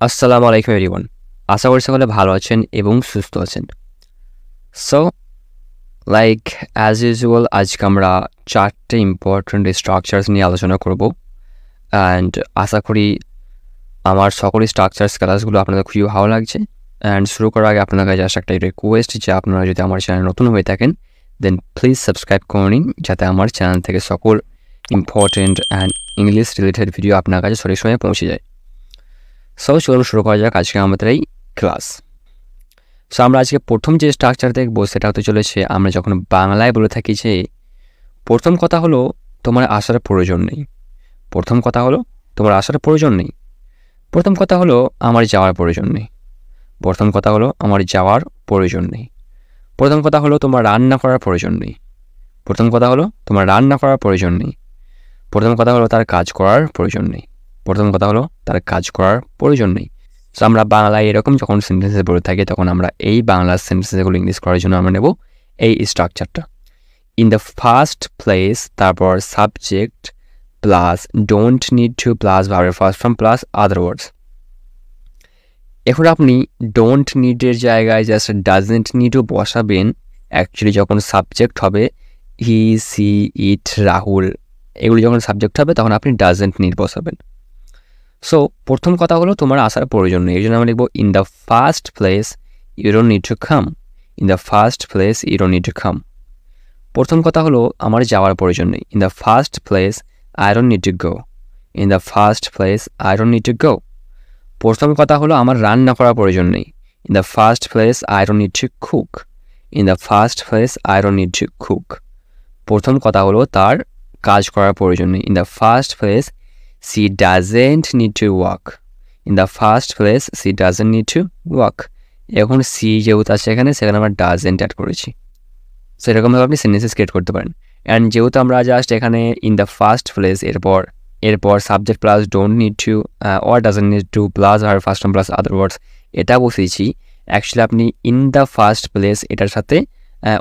আসসালামু আলাইকুম এভরিওয়ান। আশা করি সকলে ভালো আছেন এবং সুস্থ আছেন। সো অ্যাজ ইউজুয়াল আজকে আমরা 4টে ইম্পর্ট্যান্ট স্ট্রাকচারস নিয়ে আলোচনা করব। অ্যান্ড আশা করি আমার সকল স্ট্রাকচারস ক্লাসগুলো আপনাদের খুবই ভালো লাগছে। অ্যান্ড শুরু করার আগে আপনার কাছে আসা একটা রিকোয়েস্ট যে আপনারা যদি আমার চ্যানেল নতুন হয়ে থাকেন দেন প্লিজ সাবস্ক্রাইব করে নিন, যাতে আমার চ্যানেল থেকে সকল important and English related video আপনার কাছে সঠিক সময়ে পৌঁছে যায়। সো চলুন শুরু করা যাক আজকে আমাদের এই ক্লাস। সো আমরা আজকে প্রথম যে স্ট্রাকচার দেখব সেটা হতে চলেছে, আমরা যখন বাংলায় বলে থাকি যে প্রথম কথা হলো তোমার আসার প্রয়োজন নেই। প্রথম কথা হলো তোমার আসার প্রয়োজন নেই। প্রথম কথা হলো আমার যাওয়ার প্রয়োজন নেই। প্রথম কথা হলো আমার যাওয়ার প্রয়োজন নেই। প্রথম কথা হলো তোমার রান্না করার প্রয়োজন নেই। প্রথম কথা হলো তোমার রান্না করার প্রয়োজন নেই। প্রথম কথা হলো তার কাজ করার প্রয়োজন নেই। প্রথম কথা হলো তার কাজ করার প্রয়োজন নেই। সো আমরা বাংলায় এরকম যখন সেন্টেন্সে বলে থাকি তখন আমরা এই বাংলার সেন্টেন্সগুলো ইংলিশ করার জন্য আমরা নেব এই স্ট্রাকচারটা। ইন দ্য ফার্স্ট প্লেস, তারপর subject plus don't need to plus ভার্বের ফার্স্ট ফর্ম প্লাস আদার ওয়ার্ডস। এখন আপনি ডোন্ট নিডের জায়গায় জাস্ট ডাজেন্ট নিডও বসাবেন। অ্যাকচুয়ালি যখন সাবজেক্ট হবে হি, সি, ইট, রাহুল, এগুলি যখন সাবজেক্ট হবে তখন আপনি ডাজেন্ট নিড বসাবেন। সো প্রথম কথা হলো তোমার আসার প্রয়োজন নেই, এই জন্য আমরা লিখবো in the first place you don't need to come. In the first place you don't need to come. প্রথম কথা হলো আমার যাওয়ার প্রয়োজন নেই। In the first place I don't need to go. In the first place I don't need to go. প্রথম কথা হলো আমার রান্না করার প্রয়োজন নেই। In the first place I don't need to cook. In the first place I don't need to cook. প্রথম কথা হলো তার কাজ করার প্রয়োজন নেই। In the first place she doesn't need to work. In the first place she doesn't need to work. এখন C যেহেতু আছে সেখানে আমরা ডাজেন্ট অ্যাড করেছি। সো এরকমভাবে আপনি সেন্টেন্সেস ক্রিয়েট করতে পারেন। অ্যান্ড যেহেতু আমরা জাস্ট এখানে ইন দ্য ফার্স্ট প্লেস এরপর subject plus don't need to or doesn't need to plus আর first form plus other words এটা বসিয়েছি। অ্যাকচুয়ালি আপনি ইন দ্য ফার্স্ট প্লেস এটার সাথে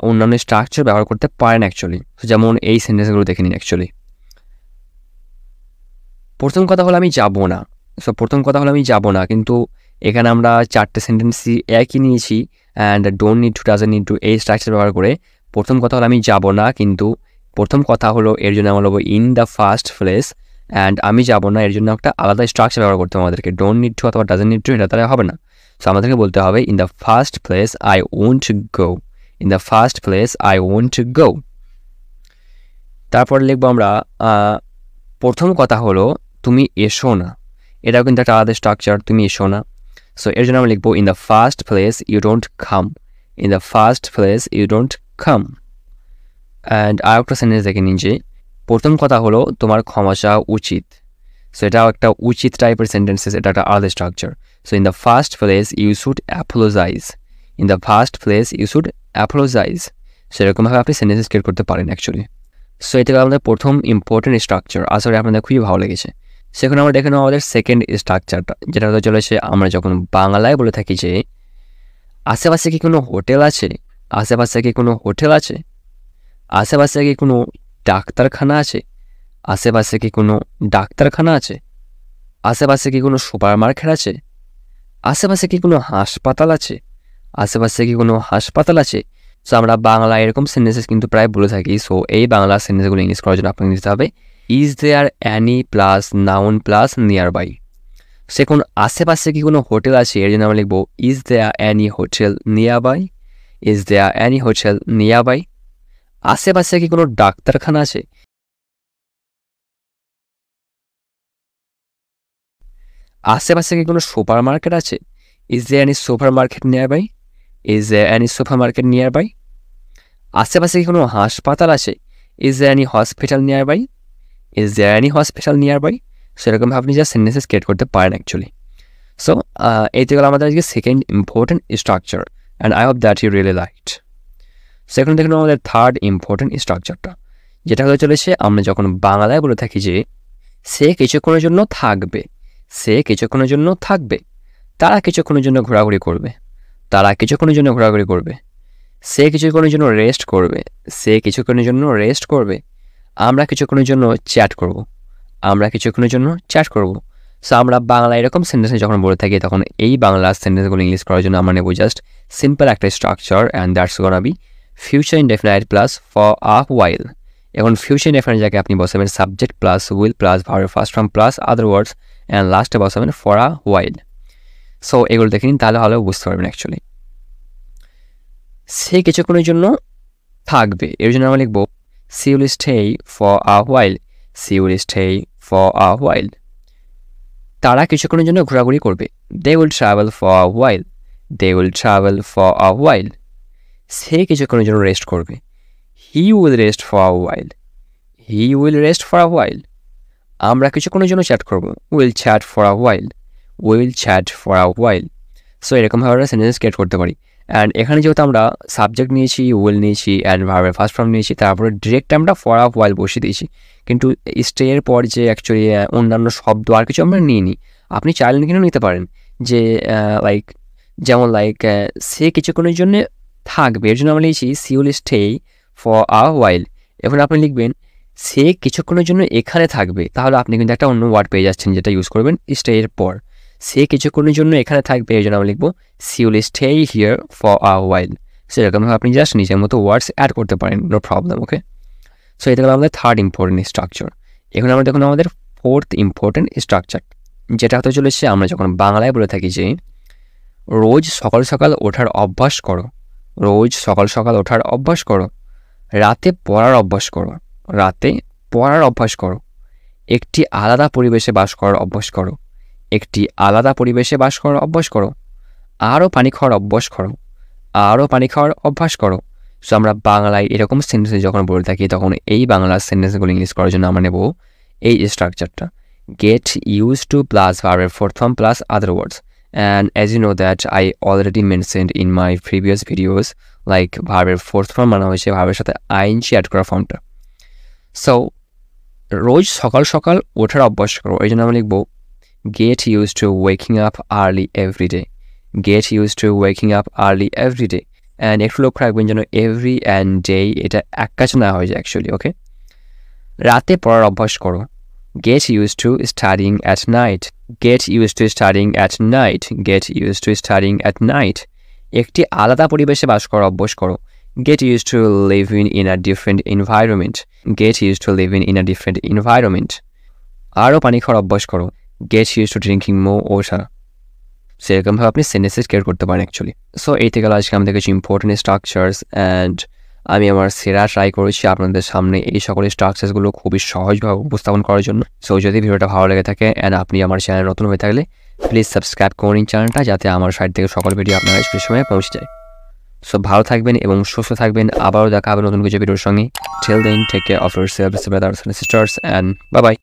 অন্যান্য স্ট্রাকচার ব্যবহার করতে পারেন অ্যাকচুয়ালি। যেমন এই সেন্টেন্সগুলো দেখে নিন। অ্যাকচুয়ালি প্রথম কথা হলো আমি যাব না। সো প্রথম কথা হলো আমি যাব না, কিন্তু এখানে আমরা 4টে সেন্টেন্সই একই নিয়েছি and don't need two doesn't need two এই স্ট্রাকচার ব্যবহার করে। প্রথম কথা হলো আমি যাব না, কিন্তু প্রথম কথা হলো এর জন্য আমরা বলবো in the first place, and আমি যাব না এর জন্য একটা আলাদা স্ট্রাকচার ব্যবহার করতে হবে আমাদেরকে। ডোন্ট নিড টু অথবা ডাজেন্ট নিড টু এটা তাহলে হবে না। সো আমাদেরকে বলতে হবে in the first place I won't two go. In the first place I won't to go. তারপর লিখবো আমরা প্রথম কথা হলো তুমি এসো না। এটাও কিন্তু একটা আলাদা স্ট্রাকচার, তুমি এসো না। সো এর জন্য আমরা লিখবো in the first place you don't come. In the first place you don't come. And আর একটা সেন্টেন্স দেখে নিন যে প্রথম কথা হলো তোমার ক্ষমা চাওয়া উচিত। সো এটাও একটা উচিত টাইপের সেন্টেন্সেস, এটা একটা আলাদা structure. So in the first place you should apologise. In the first place you should apologise. সেরকমভাবে আপনি সেন্টেন্সেস ক্রিয়েট করতে পারেন অ্যাকচুয়ালি। সো এটা আমাদের প্রথম ইম্পর্টেন্ট স্ট্রাকচার। আসলে আপনাদের খুবই ভালো লেগেছে। সেখানে আমরা দেখে নেব আমাদের সেকেন্ড স্ট্রাকচারটা, যেটা হতে চলেছে আমরা যখন বাংলায় বলে থাকি যে আশেপাশে কি কোনো হোটেল আছে। আশেপাশে কি কোনো হোটেল আছে। আশেপাশে কি কোনো ডাক্তারখানা আছে। আশেপাশে কি কোনো ডাক্তারখানা আছে। আশেপাশে কি কোনো সুপার মার্কেট আছে। আশেপাশে কি কোনো হাসপাতাল আছে। আশেপাশে কি কোনো হাসপাতাল আছে। সো আমরা বাংলা এরকম সেন্টেন্সেস কিন্তু প্রায় বলে থাকি। সো এই বাংলা সেন্টেন্সগুলো ইংলিশ করার জন্য আপনাকে নিতে হবে is there any plus noun plus near by. সে কোন আশেপাশে কি কোনো হোটেল আছে, এর জন্য আমরা লিখবো is there any hotel nearby. Is there any hotel nearby. আশেপাশে কি কোনো ডাক্তারখানা আছে। আশেপাশে কি কোনো সুপার মার্কেট আছে। Is there any supermarket nearby. Is there any supermarket nearby. আশেপাশে কি কোনো হাসপাতাল আছে। Is there any hospital nearby. Is there any hospital nearby. সেরকমভাবে আপনি যা সেন্টেন্সেস ক্রিয়েট করতে পারেন অ্যাকচুয়ালি। সো এই থেকে আমাদের আজকে second important structure, and I hope that you really liked. সেখানে দেখুন আমাদের থার্ড ইম্পর্টেন্ট স্ট্রাকচারটা, যেটা হতে চলেছে আমরা যখন বাংলায় বলে থাকি যে সে কিছুক্ষণের জন্য থাকবে। সে কিছুক্ষণের জন্য থাকবে। তারা কিছুক্ষণের জন্য ঘোরাঘুরি করবে। তারা কিছুক্ষণের জন্য ঘোরাঘুরি করবে। সে কিছুক্ষণের জন্য রেস্ট করবে। সে কিছুক্ষণের জন্য রেস্ট করবে। আমরা কিছুক্ষণের জন্য চ্যাট করব। আমরা কিছুক্ষণের জন্য চ্যাট করব। সো আমরা বাংলা এরকম সেন্টেন্সে যখন বলে থাকি তখন এই বাংলা সেন্টেন্সগুলো ইংলিশ করার জন্য আমরা নেব জাস্ট সিম্পল একটা structure and that's gonna be future indefinite plus for a while. এখন ফিউচার ইনডেফিনাইট জায়গায় আপনি বসাবেন সাবজেক্ট প্লাস উইল প্লাস ভার্বের first form plus other words and লাস্টে বসাবেন ফর আ হোয়াইল। সো এগুলো দেখে নিন, তাহলে ভালো বুঝতে পারবেন অ্যাকচুয়ালি। সে কিছুক্ষণের জন্য থাকবে, এর জন্য আমরা লিখব she will stay for a while, she will stay for a while. তারা কিছুক্ষণের জন্য ঘোরাঘুরি করবে, they will travel for a while, they will travel for a while. সে কিছুক্ষণের জন্য রেস্ট করবে, he will rest for a while, he will rest for a while. আমরা কিছুক্ষণের জন্য চ্যাট করব, will chat for a while, will chat for a while. So এরকমভাবে আমরা সেন্টেন্স ক্রিয়েট করতে পারি। অ্যান্ড এখানে যেহেতু আমরা সাবজেক্ট নিয়েছি, উইল নিয়েছি অ্যান্ড ভার্বের ফার্স্ট ফর্ম নিয়েছি, তারপরে ডিরেক্ট আমরা ফর আ হোয়াইল বসিয়ে দিয়েছি, কিন্তু স্টে এর পর যে অ্যাকচুয়ালি অন্যান্য শব্দ আর কিছু আমরা নিইনি। আপনি চাইলেন কিনা নিতে পারেন, যে লাইক যেমন লাইক সে কিছুক্ষণের জন্য থাকবে, এর জন্য আমরা লিখেছি she will stay for a while. এখন আপনি লিখবেন সে কিছুক্ষণের জন্য এখানে থাকবে, তাহলে আপনি কিন্তু একটা অন্য ওয়ার্ড পেয়ে যাচ্ছেন যেটা ইউজ করবেন স্টে এর পর। সে কিছুক্ষণের জন্য এখানে থাকবে, এর জন্য আমরা লিখবো she will stay here for a while. So এরকমভাবে আপনি জাস্ট নিজের মতো ওয়ার্ডস অ্যাড করতে পারেন, নো প্রবলেম। ওকে, সো এটা হলো আমাদের থার্ড ইম্পর্টেন্ট স্ট্রাকচার। এখন আমরা দেখুন আমাদের ফোর্থ ইম্পর্টেন্ট স্ট্রাকচার, যেটা হতে চলেছে আমরা যখন বাংলায় বলে থাকি যে রোজ সকাল সকাল ওঠার অভ্যাস করো, রোজ সকাল সকাল ওঠার অভ্যাস করো, রাতে পড়ার অভ্যাস করো, রাতে পড়ার অভ্যাস করো, একটি আলাদা পরিবেশে বাস করার অভ্যাস করো, একটি আলাদা পরিবেশে বাস করার অভ্যাস করো, আরও পানি খাওয়ার অভ্যাস করো, আরও পানি খাওয়ার অভ্যাস করো। সো আমরা বাংলায় এরকম সেন্টেন্স যখন বলে থাকি তখন এই বাংলার সেন্টেন্সগুলো ইংলিশ করার জন্য আমরা নেব এই স্ট্রাকচারটা, গেট ইউজ টু প্লাস ভার্বের fourth form plus other words. And as you know that I already mentioned in my previous videos, like ভার্বের ফোর্থ ফর্ম মানে হয়েছে ভার্বের সাথে আইএনজি অ্যাড করা ফর্মটা। সো রোজ সকাল সকাল ওঠার অভ্যাস করো, এই জন্য আমরা লিখবো get use to waking up early every day, get use to waking up early every day. And একটু লক্ষ্য রাখবেন যেন এভরি অ্যান্ড ডে এটা এক কাছে না হয়ে যায় অ্যাকচুয়ালি। ওকে, রাতে পড়ার অভ্যাস করো, get used to studying at night, get used to studying at night, get used to studying at night। একটি আলাদা পরিবেশে বাস করার অভ্যাস করো, get used to living in a different environment, get used to living in a different environment। আরও পানি খাওয়ার অভ্যাস করো, get used to drinking more water। সেরকমভাবে আপনি সেন্টেন্সেস ক্রিয়েট করতে পারেন অ্যাকচুয়ালি। সো এই থেকে আজকে আমাদের কিছু ইম্পর্টেন্ট স্ট্রাকচার্স, অ্যান্ড আমি আমার সেরা ট্রাই করেছি আপনাদের সামনে এই সকল স্ট্রাকচারসগুলো খুবই সহজভাবে উপস্থাপন করার জন্য। সো যদি ভিডিওটা ভালো লেগে থাকে অ্যান্ড আপনি আমার চ্যানেল নতুন হয়ে থাকলে প্লিজ সাবস্ক্রাইব করে নিন চ্যানেলটা, যাতে আমার সাইড থেকে সকল ভিডিও আপনার কাছে সময়ে পৌঁছে যায়। সো ভালো থাকবেন এবং সুস্থ থাকবেন, আবারও দেখা হবে নতুন কিছু ভিডিওর সঙ্গে। Till then take care of yourselves brothers and sisters, and bye by.